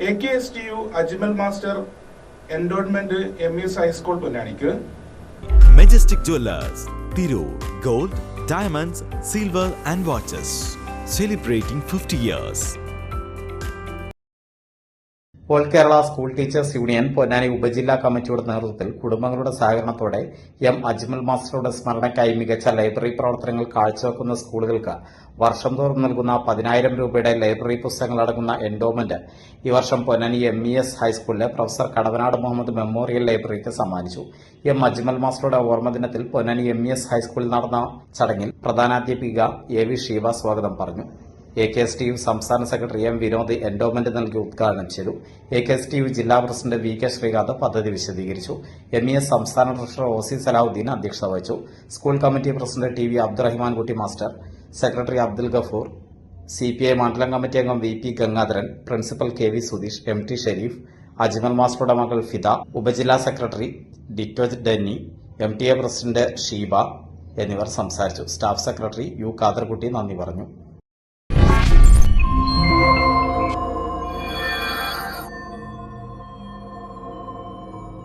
AKSTU Ajmal master endowment MES high school പൊന്നാനിക്ക് Majestic Jewelers, Tirur, Gold, Diamonds, Silver and Watches, celebrating 50 years. All Kerala school teachers union Ponnani ഉപജില്ലാ കമ്മിറ്റിയുടെ നേതൃത്വത്തിൽ കുടുംബങ്ങളുടെ സഹകരണത്തോടെ അജ്മൽ മാസ്റ്ററുടെ സ്മരണയ്ക്കായി മികച്ച ലൈബ്രറി പ്രവർത്തനങ്ങൾ കാഴ്ചവെക്കുന്ന സ്കൂളുകൾക്ക് വർഷം തോറും നൽകുന്ന 10,000 രൂപയുടെ ലൈബ്രറി പുസ്തകങ്ങൾ അടങ്ങുന്ന എൻഡോമെന്റ് ഈ വർഷം പൊന്നാനി MES ഹൈസ്കൂളിലെ പ്രൊഫസർ കടവനാട് മുഹമ്മദ് മെമ്മോറിയൽ ലൈബ്രറിക്ക് സമ്മാനിച്ചു. അജ്മൽ മാസ്റ്ററുടെ ഓർമ്മദിനത്തിൽ പൊന്നാനി MES ഹൈസ്കൂളിൽ നടന്ന ചടങ്ങിൽ പ്രധാനാധ്യാപിക AV ഷീബ സ്വാഗതം പറഞ്ഞു. AKSTU സംസ്ഥാന സെക്രട്ടറി M വിനോദ് എൻഡോമെന്റ് നൽകി ഉദ്ഘാടനം ചെയ്തു. AKSTU ജില്ലാ പ്രസിഡന്റ് VK ശ്രീകാന്ത് പദ്ധതി വിശദീകരിച്ചു. MES സംസ്ഥാന ട്രഷറർ OC സലാഹുദ്ദീൻ അധ്യക്ഷത വഹിച്ചു. School committee president TV Abdurahiman Kutty master, secretary Abdul Gafoor, CPI മണ്ഡലം കമ്മിറ്റി അംഗം VP Gangadharan, principal KV Sudheesh, MT Shareef, Ajmal മാസ്റ്ററുടെ മകൾ ഫിദ, ഉപജില്ലാ secretary Ditto Denny, MTA president Sheeba എന്നിവർ സംസാരിച്ചു. സ്റ്റാഫ് സെക്രട്ടറി U ഖാദർകുട്ടി നന്ദി പറഞ്ഞു.